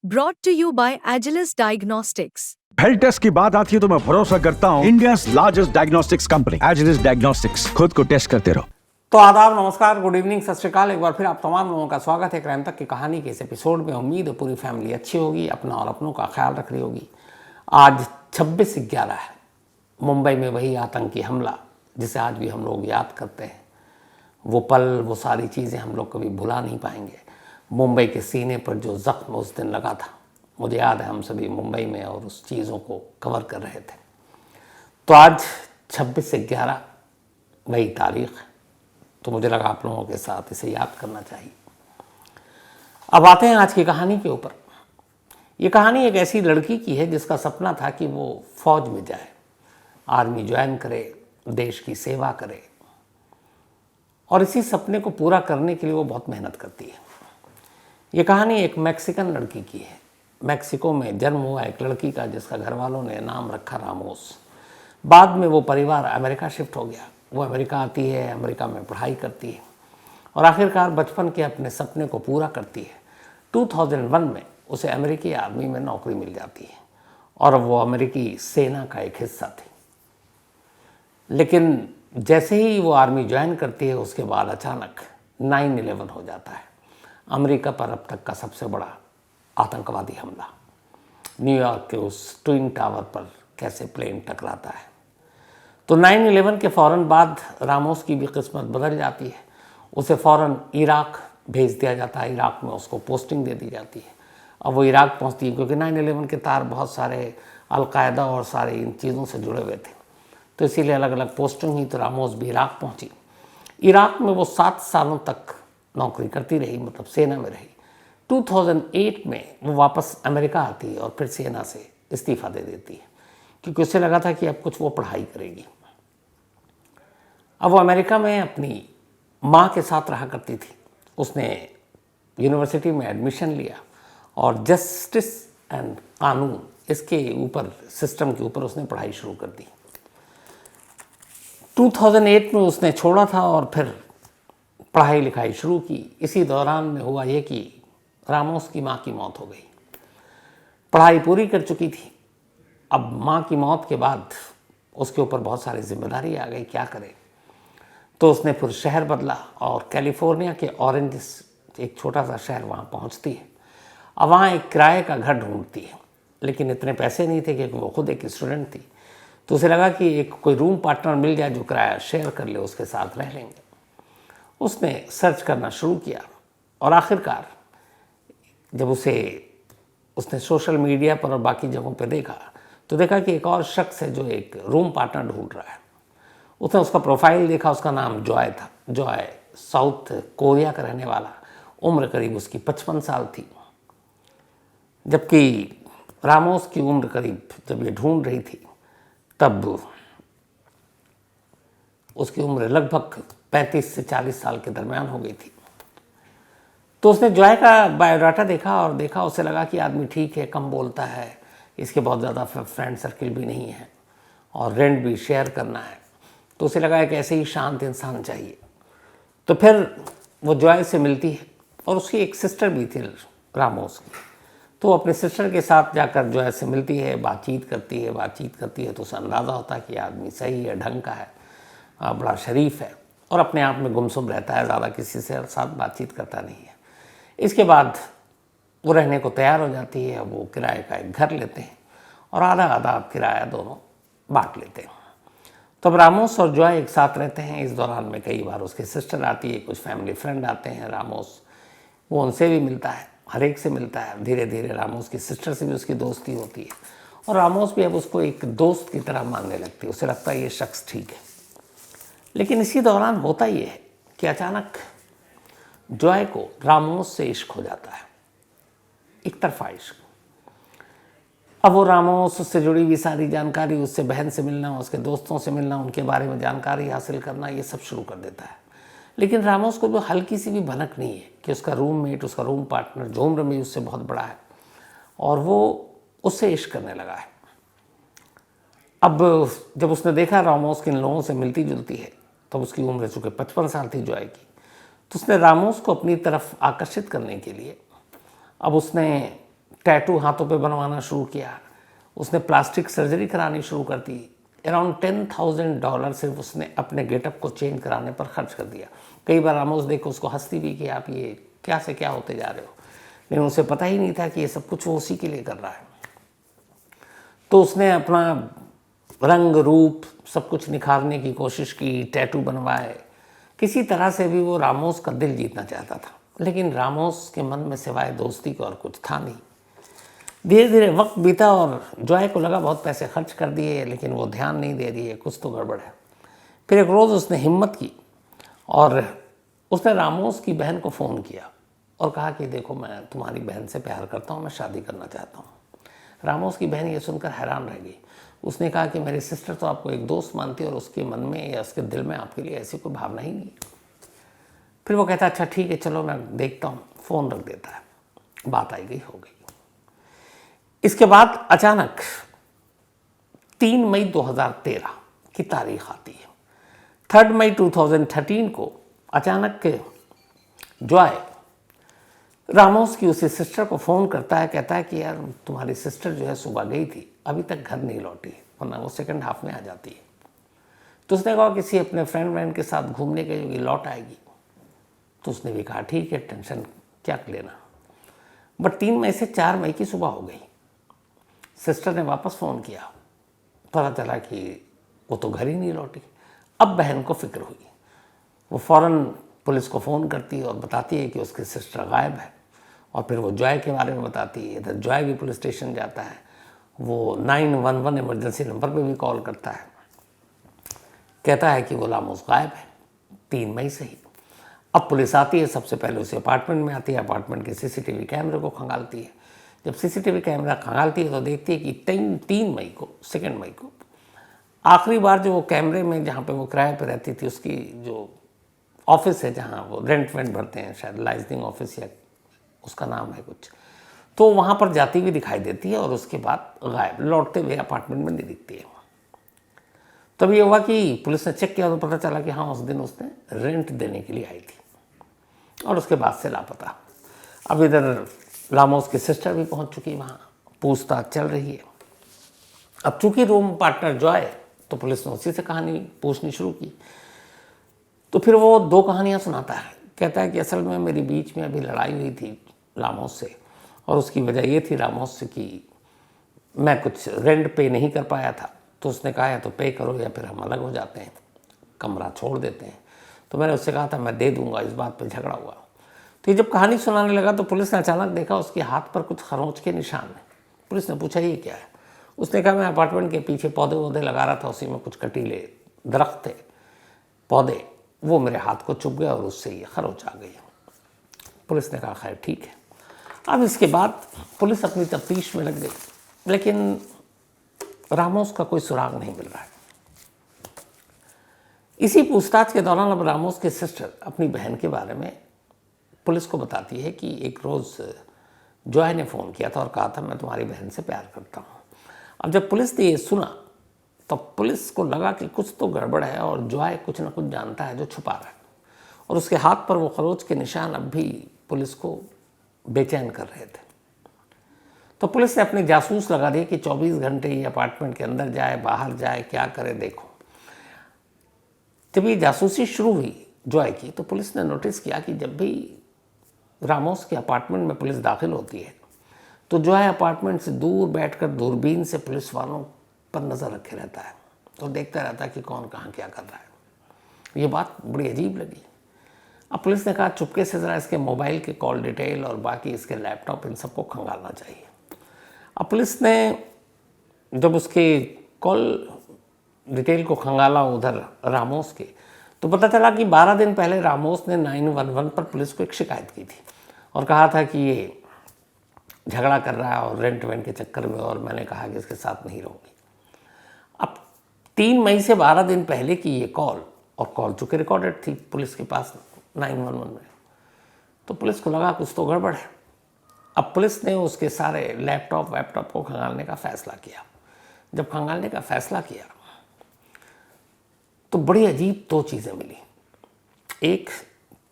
brought to you by Agilus Diagnostics. Health test की बात आती है तो मैं भरोसा करता हूँ India's largest diagnostics company Agilus diagnostics. खुद को टेस्ट करते रहो। तो आदाब, नमस्कार, गुड इवनिंग, सत श्री अकाल। एक बार फिर आप तमाम लोगों का स्वागत है क्राइम तक की कहानी के इस एपिसोड में। उम्मीद है पूरी फैमिली अच्छी होगी, अपना और अपनों का ख्याल रख रही होगी। आज 26/11 है। मुंबई में वही आतंकी हमला जिसे आज भी हम लोग याद करते हैं। वो पल, वो सारी चीज़ें हम लोग कभी भुला नहीं पाएंगे। मुंबई के सीने पर जो ज़ख्म उस दिन लगा था, मुझे याद है हम सभी मुंबई में और उस चीज़ों को कवर कर रहे थे। तो आज 26/11 वही तारीख है, तो मुझे लगा आप लोगों के साथ इसे याद करना चाहिए। अब आते हैं आज की कहानी के ऊपर। ये कहानी एक ऐसी लड़की की है जिसका सपना था कि वो फौज में जाए, आर्मी ज्वाइन करे, देश की सेवा करे, और इसी सपने को पूरा करने के लिए वो बहुत मेहनत करती है। ये कहानी एक मैक्सिकन लड़की की है। मैक्सिको में जन्म हुआ एक लड़की का जिसका घर वालों ने नाम रखा रामोस। बाद में वो परिवार अमेरिका शिफ्ट हो गया। वो अमेरिका आती है, अमेरिका में पढ़ाई करती है और आखिरकार बचपन के अपने सपने को पूरा करती है। 2001 में उसे अमेरिकी आर्मी में नौकरी मिल जाती है और वो अमेरिकी सेना का एक हिस्सा थी। लेकिन जैसे ही वो आर्मी ज्वाइन करती है, उसके बाद अचानक 9/11 हो जाता है। अमेरिका पर अब तक का सबसे बड़ा आतंकवादी हमला। न्यूयॉर्क के उस ट्विन टावर पर कैसे प्लेन टकराता है। तो 9/11 के फ़ौरन बाद रामोस की भी किस्मत बदल जाती है। उसे फ़ौरन इराक भेज दिया जाता है। इराक में उसको पोस्टिंग दे दी जाती है। अब वो इराक पहुंचती है क्योंकि 9/11 के तार बहुत सारे अलकायदा और सारे इन चीज़ों से जुड़े हुए थे, तो इसीलिए अलग अलग पोस्टिंग हुई। तो रामोस भी इराक पहुंची। इराक में वो 7 सालों तक नौकरी करती रही, मतलब सेना में रही। 2008 में वो वापस अमेरिका आती है और फिर सेना से इस्तीफ़ा दे देती है क्योंकि उसे लगा था कि अब कुछ वो पढ़ाई करेगी। अब वो अमेरिका में अपनी माँ के साथ रहा करती थी। उसने यूनिवर्सिटी में एडमिशन लिया और जस्टिस एंड कानून, इसके ऊपर, सिस्टम के ऊपर उसने पढ़ाई शुरू कर दी। 2008 में उसने छोड़ा था और फिर पढ़ाई लिखाई शुरू की। इसी दौरान में हुआ ये कि रामोस की माँ की मौत हो गई। पढ़ाई पूरी कर चुकी थी। अब माँ की मौत के बाद उसके ऊपर बहुत सारी जिम्मेदारी आ गई, क्या करे। तो उसने फिर शहर बदला और कैलिफोर्निया के ऑरेंज, एक छोटा सा शहर, वहाँ पहुँचती है। अब वहाँ एक किराए का घर ढूंढती है, लेकिन इतने पैसे नहीं थे क्योंकि वो खुद एक स्टूडेंट थी। तो उसे लगा कि एक कोई रूम पार्टनर मिल जाए जो किराया शेयर कर ले, उसके साथ रह लेंगे। उसने सर्च करना शुरू किया और आखिरकार जब उसने सोशल मीडिया पर और बाकी जगहों पर देखा तो देखा कि एक और शख्स है जो एक रूम पार्टनर ढूंढ रहा है। उसने उसका प्रोफाइल देखा, उसका नाम जॉय था। जॉय साउथ कोरिया का रहने वाला, उम्र करीब उसकी 55 साल थी, जबकि रामोस की उम्र करीब, जब ये ढूंढ रही थी तब उसकी उम्र लगभग 35 से 40 साल के दरमियान हो गई थी। तो उसने जॉय का बायोडाटा देखा और देखा, उसे लगा कि आदमी ठीक है, कम बोलता है, इसके बहुत ज़्यादा फ्रेंड सर्किल भी नहीं है और रेंट भी शेयर करना है। तो उसे लगा कि ऐसे ही शांत इंसान चाहिए। तो फिर वो जॉय से मिलती है और उसकी एक सिस्टर भी थी रामोस की। तो अपने सिस्टर के साथ जाकर जॉय से मिलती है, बातचीत करती है तो उसे अंदाज़ा होता है कि आदमी सही है, ढंग का है, बड़ा शरीफ है और अपने आप में गुमसुम रहता है, ज़्यादा किसी से साथ बातचीत करता नहीं है। इसके बाद वो रहने को तैयार हो जाती है। वो किराए का एक घर लेते हैं और आधा आधा किराया दोनों बांट लेते हैं। तो अब रामोस और जॉय एक साथ रहते हैं। इस दौरान में कई बार उसकी सिस्टर आती है, कुछ फैमिली फ्रेंड आते हैं। रामोस वो उनसे भी मिलता है, हर एक से मिलता है। धीरे धीरे रामोस की सिस्टर से भी उसकी दोस्ती होती है और रामोस भी अब उसको एक दोस्त की तरह मानने लगती है। उसे लगता है ये शख्स ठीक है। लेकिन इसी दौरान होता ये है कि अचानक जॉय को रामोस से इश्क हो जाता है, एक तरफा इश्क। अब वो रामोस, उससे जुड़ी हुई सारी जानकारी, उससे बहन से मिलना, उसके दोस्तों से मिलना, उनके बारे में जानकारी हासिल करना, ये सब शुरू कर देता है। लेकिन रामोस को भी हल्की सी भी भनक नहीं है कि उसका रूममेट, उसका रूम पार्टनर, जो उम्र में उससे बहुत बड़ा है और वो उससे इश्क करने लगा है। अब जब उसने देखा रामोस किन लोगों से मिलती जुलती है, तब उसकी उम्र चूँकि 55 साल थी जॉय की, तो उसने रामोस को अपनी तरफ आकर्षित करने के लिए अब उसने टैटू हाथों पे बनवाना शुरू किया, उसने प्लास्टिक सर्जरी करानी शुरू कर दी। अराउंड $10,000 सिर्फ उसने अपने गेटअप को चेंज कराने पर खर्च कर दिया। कई बार रामोस देख के उसको हंसती भी कि आप ये क्या से क्या होते जा रहे हो, लेकिन उसे पता ही नहीं था कि ये सब कुछ वो उसी के लिए कर रहा है। तो उसने अपना रंग रूप सब कुछ निखारने की कोशिश की, टैटू बनवाए, किसी तरह से भी वो रामोस का दिल जीतना चाहता था। लेकिन रामोस के मन में सिवाय दोस्ती को और कुछ था नहीं। धीरे धीरे वक्त बीता और जॉय को लगा बहुत पैसे खर्च कर दिए, लेकिन वो ध्यान नहीं दे रही है, कुछ तो गड़बड़ है। फिर एक रोज़ उसने हिम्मत की और उसने रामोस की बहन को फ़ोन किया और कहा कि देखो, मैं तुम्हारी बहन से प्यार करता हूँ, मैं शादी करना चाहता हूँ। रामोस की बहन ये सुनकर हैरान रह गई। उसने कहा कि मेरी सिस्टर तो आपको एक दोस्त मानती है और उसके मन में या उसके दिल में आपके लिए ऐसी कोई भावना ही नहीं। फिर वो कहता अच्छा ठीक है, चलो मैं देखता हूँ, फ़ोन रख देता है। बात आई गई हो गई। इसके बाद अचानक 3 मई 2013 की तारीख आती है। 3 मई 2013 को अचानक जॉय रामोस की उसी सिस्टर को फ़ोन करता है, कहता है कि यार तुम्हारी सिस्टर जो है सुबह गई थी, अभी तक घर नहीं लौटी, वरना वो सेकंड हाफ में आ जाती है। तो उसने कहा किसी अपने फ्रेंड के साथ घूमने गई होगी, लौट आएगी। तो उसने भी कहा ठीक है, टेंशन क्या लेना। बट 3 मई से 4 मई की सुबह हो गई। सिस्टर ने वापस फ़ोन किया, पता चला कि वो तो घर ही नहीं लौटी। अब बहन को फिक्र हुई, वो फ़ौरन पुलिस को फ़ोन करती है और बताती है कि उसकी सिस्टर गायब है। और फिर वो जॉय के बारे में बताती है। इधर जॉय भी पुलिस स्टेशन जाता है, वो 911 इमरजेंसी नंबर पे भी कॉल करता है, कहता है कि वो रामोस गायब है 3 मई से ही। अब पुलिस आती है, सबसे पहले उसे अपार्टमेंट में आती है, अपार्टमेंट के सीसीटीवी कैमरे को खंगालती है। जब सीसीटीवी कैमरा खंगालती है तो देखती है कि 3 मई को, 2 मई को आखिरी बार जो वो कैमरे में जहाँ पे वो किराए पे रहती थी, उसकी जो ऑफिस है जहाँ वो रेंट वेंट भरते हैं, शायद लाइजनिंग ऑफिस या उसका नाम है कुछ, तो वहाँ पर जाती हुई दिखाई देती है और उसके बाद गायब, लौटते हुए अपार्टमेंट में नहीं दिखती है। तब ये हुआ कि पुलिस ने चेक किया तो पता चला कि हाँ, उस दिन उसने रेंट देने के लिए आई थी और उसके बाद से लापता। अब इधर रामोस की सिस्टर भी पहुंच चुकी है, वहाँ पूछताछ चल रही है। अब चूंकि रूम पार्टनर जॉय, तो पुलिस ने उसी से कहानी पूछनी शुरू की। तो फिर वो 2 कहानियाँ सुनाता है। कहता है कि असल में मेरी बीच में अभी लड़ाई हुई थी रामोस से, और उसकी वजह ये थी रामोस से कि मैं कुछ रेंट पे नहीं कर पाया था। तो उसने कहा या तो पे करो या फिर हम अलग हो जाते हैं, कमरा छोड़ देते हैं। तो मैंने उससे कहा था मैं दे दूंगा, इस बात पे झगड़ा हुआ। तो ये जब कहानी सुनाने लगा तो पुलिस ने अचानक देखा उसके हाथ पर कुछ खरोंच के निशान हैं। पुलिस ने पूछा ये क्या है। उसने कहा मैं अपार्टमेंट के पीछे पौधे वौधे लगा रहा था, उसी में कुछ कटीले दरख्त थे, पौधे, वो मेरे हाथ को चुभ गया और उससे ये खरोंच आ गई। पुलिस ने कहा खैर ठीक है। अब इसके बाद पुलिस अपनी तफ्तीश में लग गई, लेकिन रामोस का कोई सुराग नहीं मिल रहा है। इसी पूछताछ के दौरान अब रामोस के सिस्टर अपनी बहन के बारे में पुलिस को बताती है कि एक रोज़ जॉय ने फ़ोन किया था और कहा था मैं तुम्हारी बहन से प्यार करता हूँ। अब जब पुलिस ने ये सुना तो पुलिस को लगा कि कुछ तो गड़बड़ है और जॉय कुछ ना कुछ जानता है जो छुपा रहा है, और उसके हाथ पर वो खरोच के निशान अब भी पुलिस को बेचैन कर रहे थे। तो पुलिस ने अपने जासूस लगा दिए कि 24 घंटे ये अपार्टमेंट के अंदर जाए, बाहर जाए, क्या करे देखो। जब ये जासूसी शुरू हुई जॉय की, तो पुलिस ने नोटिस किया कि जब भी रामोस के अपार्टमेंट में पुलिस दाखिल होती है तो जॉय अपार्टमेंट से दूर बैठकर दूरबीन से पुलिस वालों पर नज़र रखे रहता है, तो देखता रहता है कि कौन कहाँ क्या कर रहा है। ये बात बड़ी अजीब लगी। अब पुलिस ने कहा चुपके से ज़रा इसके मोबाइल के कॉल डिटेल और बाकी इसके लैपटॉप, इन सबको खंगालना चाहिए। अब पुलिस ने जब उसके कॉल डिटेल को खंगाला उधर रामोस के, तो पता चला कि 12 दिन पहले रामोस ने 911 पर पुलिस को एक शिकायत की थी और कहा था कि ये झगड़ा कर रहा है और रेंट वेंट के चक्कर में, और मैंने कहा कि इसके साथ नहीं रहूँगी। अब 3 मई से 12 दिन पहले की ये कॉल, और कॉल चूँकि रिकॉर्डेड थी पुलिस के पास 911 में, तो पुलिस को लगा कुछ तो गड़बड़ है। अब पुलिस ने उसके सारे लैपटॉप वैपटॉप को खंगालने का फ़ैसला किया। जब खंगालने का फ़ैसला किया तो बड़ी अजीब 2 चीज़ें मिली। एक,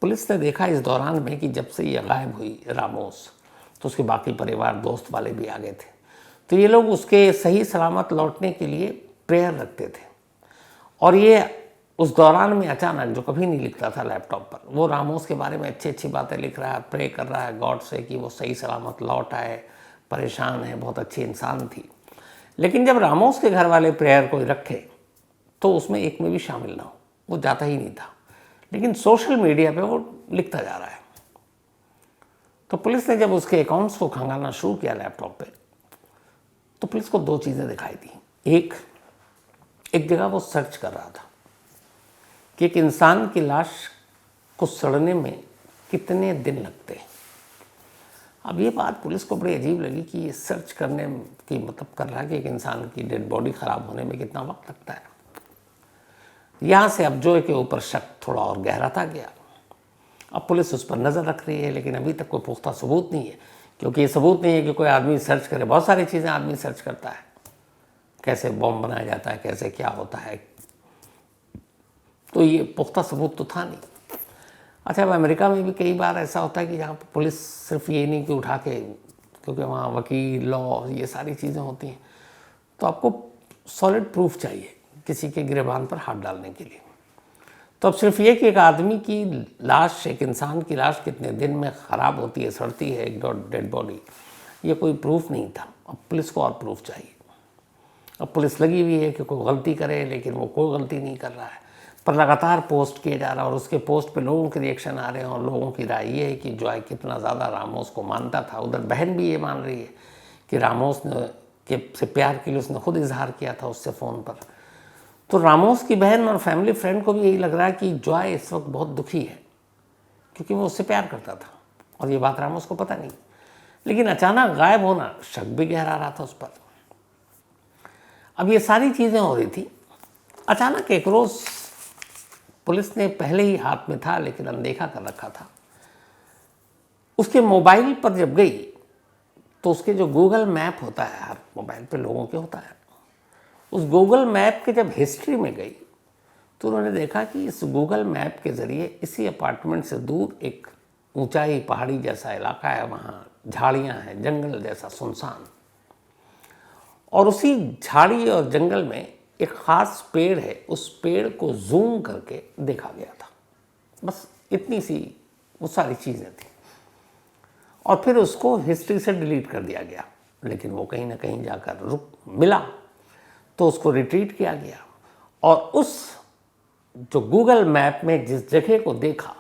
पुलिस ने देखा इस दौरान में कि जब से ये गायब हुई रामोस, तो उसके बाकी परिवार दोस्त वाले भी आ गए थे। तो ये लोग उसके सही सलामत लौटने के लिए प्रेयर रखते थे। और ये उस दौरान में अचानक, जो कभी नहीं लिखता था लैपटॉप पर, वो रामोस के बारे में अच्छी अच्छी बातें लिख रहा है, प्रे कर रहा है गॉड से कि वो सही सलामत लौट आए, परेशान है, बहुत अच्छी इंसान थी। लेकिन जब रामोस के घर वाले प्रेयर कोई रखे तो उसमें एक में भी शामिल ना हो, वो जाता ही नहीं था। लेकिन सोशल मीडिया पे वो लिखता जा रहा है। तो पुलिस ने जब उसके अकाउंट्स को खंगालना शुरू किया लैपटॉप पे, तो पुलिस को दो चीज़ें दिखाई दी। एक जगह वो सर्च कर रहा था कि एक इंसान की लाश को सड़ने में कितने दिन लगते हैं। अब ये बात पुलिस को बड़ी अजीब लगी कि ये सर्च करने की मतलब कर रहा है कि एक इंसान की डेड बॉडी ख़राब होने में कितना वक्त लगता है। यहाँ से अब जोय के ऊपर शक थोड़ा और गहराता गया। अब पुलिस उस पर नज़र रख रही है, लेकिन अभी तक कोई पुख्ता सबूत नहीं है, क्योंकि ये सबूत नहीं है कि कोई आदमी सर्च करे। बहुत सारी चीज़ें आदमी सर्च करता है, कैसे बॉम्ब बनाया जाता है, कैसे क्या होता है, तो ये पुख्ता सबूत तो था नहीं। अच्छा, अब अमेरिका में भी कई बार ऐसा होता है कि जहाँ पर पुलिस सिर्फ ये नहीं कि उठा के, क्योंकि वहाँ वकील, लॉ, ये सारी चीज़ें होती हैं, तो आपको सॉलिड प्रूफ चाहिए किसी के गिरबान पर हाथ डालने के लिए। तो अब सिर्फ ये कि एक आदमी की लाश, एक इंसान की लाश कितने दिन में ख़राब होती है, सड़ती है, एक डेड बॉडी, ये कोई प्रूफ नहीं था। अब पुलिस को और प्रूफ चाहिए। अब पुलिस लगी हुई है कि कोई गलती करे, लेकिन वो कोई गलती नहीं कर रहा है, पर लगातार पोस्ट किए जा रहा है और उसके पोस्ट पे लोगों के रिएक्शन आ रहे हैं। और लोगों की राय ये है कि जॉय कितना ज़्यादा रामोस को मानता था। उधर बहन भी ये मान रही है कि रामोस ने से प्यार के लिए उसने खुद इजहार किया था उससे फ़ोन पर। तो रामोस की बहन और फैमिली फ्रेंड को भी यही लग रहा है कि जॉय इस वक्त बहुत दुखी है, क्योंकि वो उससे प्यार करता था और ये बात रामोस को पता नहीं। लेकिन अचानक गायब होना, शक भी गहरा रहा था उस पर। अब ये सारी चीज़ें हो रही थी। अचानक एक रोज़ पुलिस ने पहले ही हाथ में था लेकिन अनदेखा कर रखा था, उसके मोबाइल पर जब गई तो उसके जो गूगल मैप होता है, हर मोबाइल पे लोगों के होता है, उस गूगल मैप के जब हिस्ट्री में गई तो उन्होंने देखा कि इस गूगल मैप के ज़रिए इसी अपार्टमेंट से दूर एक ऊंचाई पहाड़ी जैसा इलाका है, वहाँ झाड़ियाँ हैं, जंगल जैसा सुनसान, और उसी झाड़ी और जंगल में एक ख़ास पेड़ है, उस पेड़ को जूम करके देखा गया था। बस इतनी सी वो सारी चीज़ें थी। और फिर उसको हिस्ट्री से डिलीट कर दिया गया, लेकिन वो कहीं ना कहीं जाकर मिला तो उसको रिट्रीट किया गया। और उस जो गूगल मैप में जिस जगह को देखा,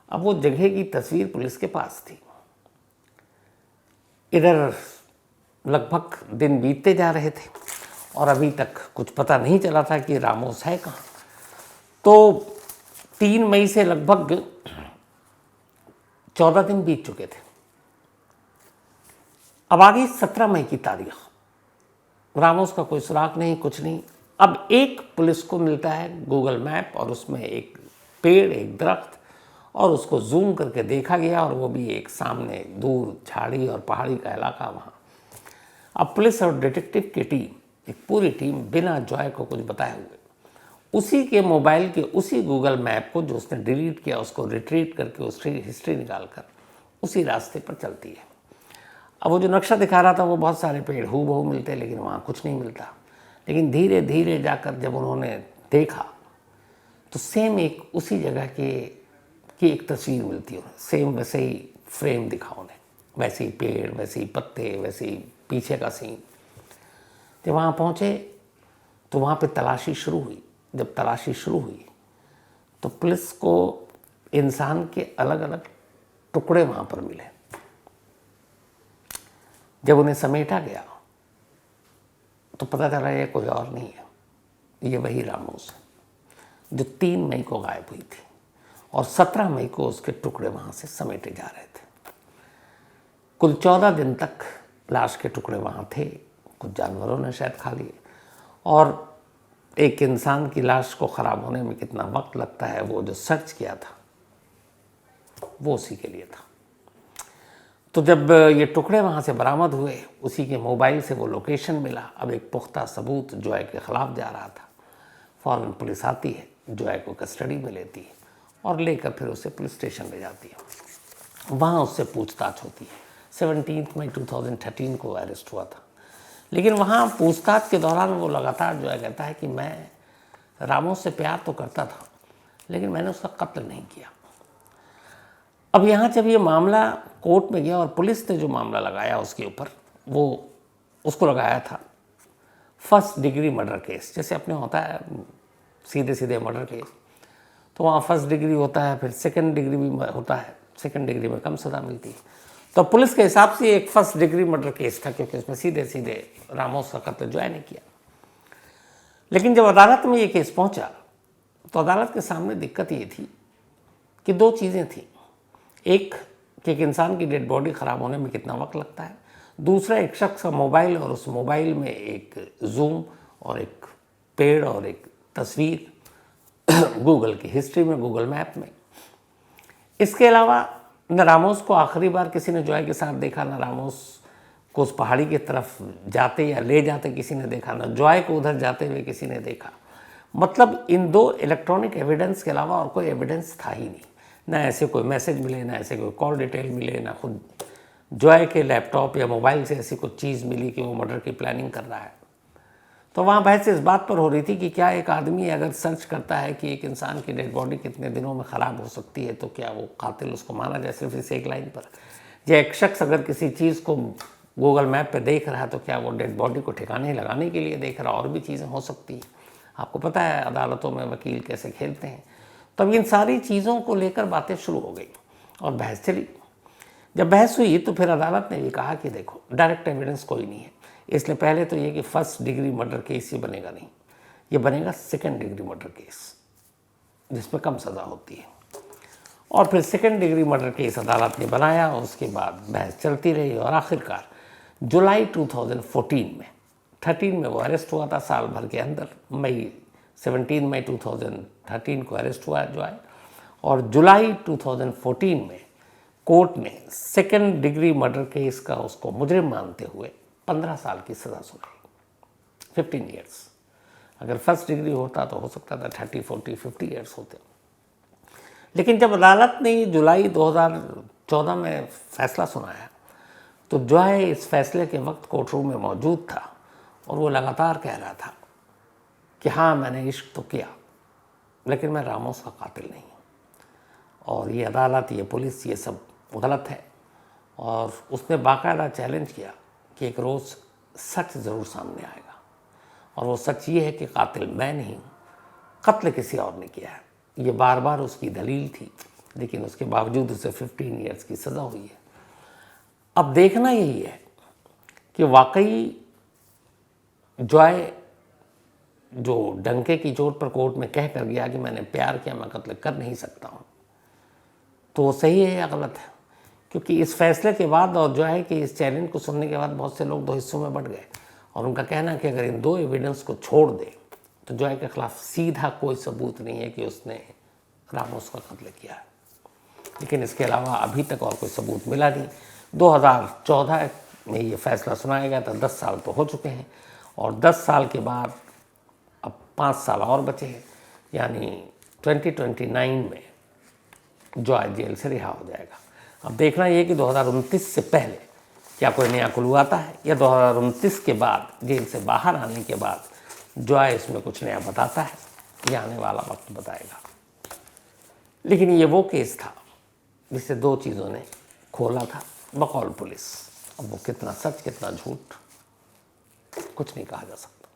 अब वो जगह की तस्वीर पुलिस के पास थी। इधर लगभग दिन बीतते जा रहे थे और अभी तक कुछ पता नहीं चला था कि रामोस है कहाँ। तो 3 मई से लगभग 14 दिन बीत चुके थे। अब आ गई 17 मई की तारीख। रामोस का कोई सुराग नहीं, कुछ नहीं। अब एक पुलिस को मिलता है गूगल मैप और उसमें एक पेड़, एक दरख्त, और उसको जूम करके देखा गया, और वो भी एक सामने दूर झाड़ी और पहाड़ी का इलाका वहाँ। अब पुलिस और डिटेक्टिव की टीम, एक पूरी टीम, बिना जॉय को कुछ बताए हुए उसी के मोबाइल के उसी गूगल मैप को जो उसने डिलीट किया उसको रिट्रीट करके उसकी हिस्ट्री निकाल कर उसी रास्ते पर चलती है। अब वो जो नक्शा दिखा रहा था वो बहुत सारे पेड़ हूबहू मिलते, लेकिन वहाँ कुछ नहीं मिलता। लेकिन धीरे धीरे जाकर जब उन्होंने देखा तो सेम एक उसी जगह की एक तस्वीर मिलती है। सेम वैसे ही फ्रेम दिखा उन्हें, वैसे ही पेड़, वैसे ही पत्ते, वैसे ही पीछे का सीन। जब वहाँ पहुँचे तो वहाँ पे तलाशी शुरू हुई। जब तलाशी शुरू हुई तो पुलिस को इंसान के अलग अलग टुकड़े वहाँ पर मिले। जब उन्हें समेटा गया तो पता चला ये कोई और नहीं है, ये वही रामोस है जो 3 मई को गायब हुई थी और 17 मई को उसके टुकड़े वहाँ से समेटे जा रहे थे। कुल 14 दिन तक लाश के टुकड़े वहाँ थे। कुछ जानवरों ने शायद खा लिए, और एक इंसान की लाश को ख़राब होने में कितना वक्त लगता है, वो जो सर्च किया था वो उसी के लिए था। तो जब ये टुकड़े वहाँ से बरामद हुए, उसी के मोबाइल से वो लोकेशन मिला। अब एक पुख्ता सबूत जॉय के ख़िलाफ़ जा रहा था। फ़ौरन पुलिस आती है, जॉय को कस्टडी में लेती है और लेकर फिर उसे पुलिस स्टेशन ले जाती है। वहाँ उससे पूछताछ होती है, 17 मई 2013 को अरेस्ट हुआ था। लेकिन वहाँ पूछताछ के दौरान वो लगातार जो है कहता है कि मैं रामोस से प्यार तो करता था, लेकिन मैंने उसका कत्ल नहीं किया। अब यहाँ जब ये मामला कोर्ट में गया और पुलिस ने जो मामला लगाया उसके ऊपर, वो उसको लगाया था फर्स्ट डिग्री मर्डर केस। जैसे अपने होता है सीधे सीधे मर्डर केस, तो वहाँ फर्स्ट डिग्री होता है, फिर सेकंड डिग्री भी होता है। सेकंड डिग्री में कम सज़ा मिलती है। तो पुलिस के हिसाब से एक फर्स्ट डिग्री मर्डर केस था, क्योंकि उसमें सीधे सीधे रामोस का कत्ल जो है नहीं किया। लेकिन जब अदालत में ये केस पहुंचा तो अदालत के सामने दिक्कत ये थी कि दो चीज़ें थी। एक कि एक इंसान की डेड बॉडी ख़राब होने में कितना वक्त लगता है, दूसरा एक शख्स का मोबाइल और उस मोबाइल में एक जूम और एक पेड़ और एक तस्वीर गूगल की हिस्ट्री में, गूगल मैप में। इसके अलावा न रामोस को आखिरी बार किसी ने जॉय के साथ देखा, न रामोस को उस पहाड़ी की तरफ जाते या ले जाते किसी ने देखा, न जॉय को उधर जाते हुए किसी ने देखा। मतलब इन दो इलेक्ट्रॉनिक एविडेंस के अलावा और कोई एविडेंस था ही नहीं। ना ऐसे कोई मैसेज मिले, ना ऐसे कोई कॉल डिटेल मिले, ना खुद जॉय के लैपटॉप या मोबाइल से ऐसी कुछ चीज़ मिली कि वो मर्डर की प्लानिंग कर रहा है। तो वहाँ बहस इस बात पर हो रही थी कि क्या एक आदमी अगर सर्च करता है कि एक इंसान की डेड बॉडी कितने दिनों में ख़राब हो सकती है, तो क्या वो कातिल उसको माना जाए सिर्फ इस एक लाइन पर? या एक शख्स अगर किसी चीज़ को गूगल मैप पे देख रहा है तो क्या वो डेड बॉडी को ठिकाने लगाने के लिए देख रहा है? और भी चीज़ें हो सकती हैं। आपको पता है अदालतों में वकील कैसे खेलते हैं। तब इन सारी चीज़ों को लेकर बातें शुरू हो गई और बहस चली। जब बहस हुई तो फिर अदालत ने भी कहा कि देखो डायरेक्ट एविडेंस कोई नहीं है, इसलिए पहले तो ये कि फर्स्ट डिग्री मर्डर केस ये बनेगा नहीं, ये बनेगा सेकंड डिग्री मर्डर केस जिसमें कम सज़ा होती है। और फिर सेकंड डिग्री मर्डर केस अदालत ने बनाया। उसके बाद बहस चलती रही और आखिरकार जुलाई 2014 में 13 में वो अरेस्ट हुआ था, साल भर के अंदर। 17 मई 2013 को अरेस्ट हुआ जॉय, और जुलाई 2014 में कोर्ट ने सेकंड डिग्री मर्डर केस का उसको मुजरिम मानते हुए 15 साल की सज़ा सुनाई, 15 ईयर्स। अगर फर्स्ट डिग्री होता तो हो सकता था 30, 40, 50 ईयर्स होते। लेकिन जब अदालत ने जुलाई 2014 में फैसला सुनाया तो जॉय इस फैसले के वक्त कोर्ट रूम में मौजूद था और वो लगातार कह रहा था कि हाँ मैंने इश्क तो किया, लेकिन मैं रामोस का कातिल नहीं हूँ। और ये अदालत, ये पुलिस, ये सब गलत है। और उसने बाकायदा चैलेंज किया कि एक रोज़ सच ज़रूर सामने आएगा, और वो सच ये है कि कातिल मैं नहीं हूँ, कत्ल किसी और ने किया है। ये बार बार उसकी दलील थी, लेकिन उसके बावजूद उसे 15 ईयर्स की सज़ा हुई है। अब देखना यही है कि वाकई जॉय जो डंके की चोट पर कोर्ट में कह कर गया कि मैंने प्यार किया, मैं कत्ल कर नहीं सकता हूँ, तो वो सही है या गलत है? क्योंकि इस फैसले के बाद और जो है कि इस चैलेंज को सुनने के बाद बहुत से लोग दो हिस्सों में बट गए, और उनका कहना है कि अगर इन दो एविडेंस को छोड़ दे तो जॉय के खिलाफ सीधा कोई सबूत नहीं है कि उसने रामोस का कत्ल किया है। लेकिन इसके अलावा अभी तक और कोई सबूत मिला नहीं। 2014 में ये फैसला सुनाया गया था, 10 साल तो हो चुके हैं, और 10 साल के बाद अब 5 साल और बचे हैं, यानी 2029 में जॉय जेल से रिहा हो जाएगा। अब देखना ये कि 2029 से पहले क्या कोई नया क्लू आता है, या 2029 के बाद जेल से बाहर आने के बाद जॉय इसमें कुछ नया बताता है, ये आने वाला वक्त बताएगा। लेकिन ये वो केस था जिसे दो चीज़ों ने खोला था बकौल पुलिस। अब वो कितना सच कितना झूठ कुछ नहीं कहा जा सकता।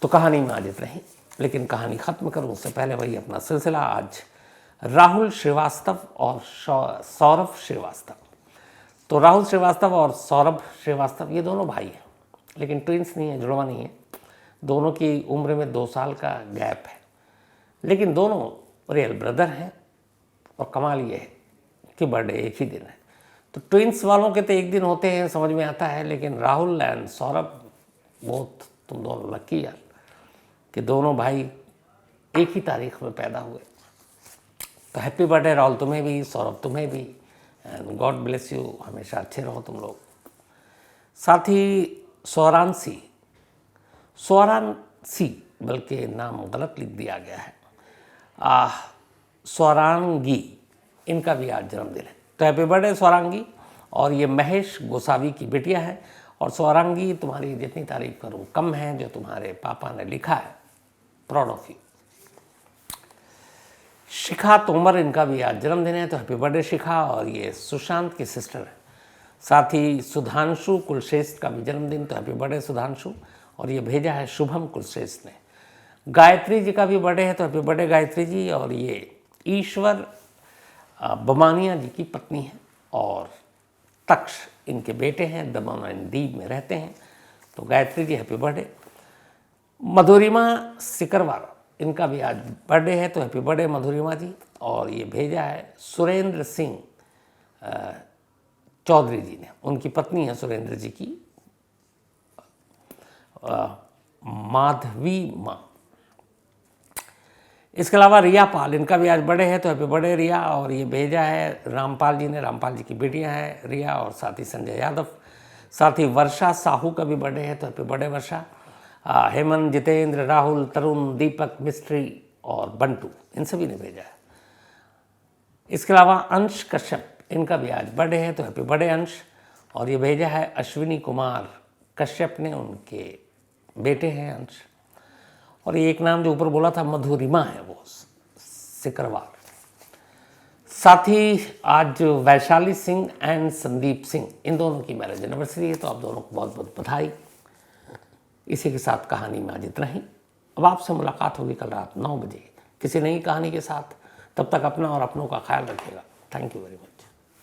तो कहानी में आज इतना ही, लेकिन कहानी ख़त्म करूँ उससे पहले वही अपना सिलसिला। आज राहुल श्रीवास्तव और सौरभ श्रीवास्तव। तो राहुल श्रीवास्तव और सौरभ श्रीवास्तव ये दोनों भाई हैं, लेकिन ट्विंस नहीं है, जुड़वा नहीं है। दोनों की उम्र में 2 साल का गैप है, लेकिन दोनों रियल ब्रदर हैं। और कमाल ये है कि बर्थडे एक ही दिन है। तो ट्विंस वालों के तो एक दिन होते हैं, समझ में आता है, लेकिन राहुल एंड सौरभ बहुत, तुम दोनों लकी यार कि दोनों भाई एक ही तारीख में पैदा हुए। तो हैप्पी बर्थडे राहुल तुम्हें भी, सौरभ तुम्हें भी, एंड गॉड ब्लेस यू, हमेशा अच्छे रहो तुम लोग। साथ ही स्वरांसी बल्कि नाम गलत लिख दिया गया है, स्वरांगी, इनका भी आज जन्मदिन है। तो हैप्पी बर्थडे स्वरांगी, और ये महेश गोसावी की बिटिया है। और स्वरांगी, तुम्हारी जितनी तारीफ करूं कम है, जो तुम्हारे पापा ने लिखा है, प्राउड ऑफ यू। शिखा तोमर, इनका भी आज जन्मदिन है, तो हैप्पी बर्थडे शिखा। और ये सुशांत की सिस्टर है। साथ ही सुधांशु कुलश्रेष्ठ का भी जन्मदिन, तो हैप्पी बर्थडे सुधांशु। और ये भेजा है शुभम कुलश्रेष्ठ ने। गायत्री जी का भी बर्थडे है, तो हैप्पी बर्थडे गायत्री जी। और ये ईश्वर बमानिया जी की पत्नी है और तक्ष इनके बेटे हैं, दमन एंड दीव में रहते हैं, तो गायत्री जी हैप्पी बर्थडे। मधुरिमा सिकरवार, इनका भी आज बर्थडे है, तो हैप्पी बर्थडे मधुरिमा जी। और ये भेजा है सुरेंद्र सिंह चौधरी जी ने, उनकी पत्नी है सुरेंद्र जी की माधवी माँ। इसके अलावा रिया पाल, इनका भी आज बर्थडे है, तो हैप्पी बर्थडे रिया। और ये भेजा है रामपाल जी ने, रामपाल जी की बेटियां हैं रिया और साथ ही संजय यादव। साथ ही वर्षा साहू का भी बर्थडे है, तो हैप्पी बर्थडे वर्षा। हेमंत, जितेंद्र, राहुल, तरुण, दीपक, मिस्ट्री और बंटू, इन सभी ने भेजा है। इसके अलावा अंश कश्यप, इनका भी आज बर्थडे है, तो हैप्पी बर्थडे अंश। और ये भेजा है अश्विनी कुमार कश्यप ने, उनके बेटे हैं अंश। और ये एक नाम जो ऊपर बोला था मधुरिमा है, वो सिकरवार। साथ ही आज वैशाली सिंह एंड संदीप सिंह, इन दोनों की मैरिज एनिवर्सरी है, तो आप दोनों को बहुत बहुत बधाई। इसी के साथ कहानी में आज इतना ही। अब आपसे मुलाकात होगी कल रात 9 बजे किसी नई कहानी के साथ। तब तक अपना और अपनों का ख्याल रखिएगा। Thank you very much.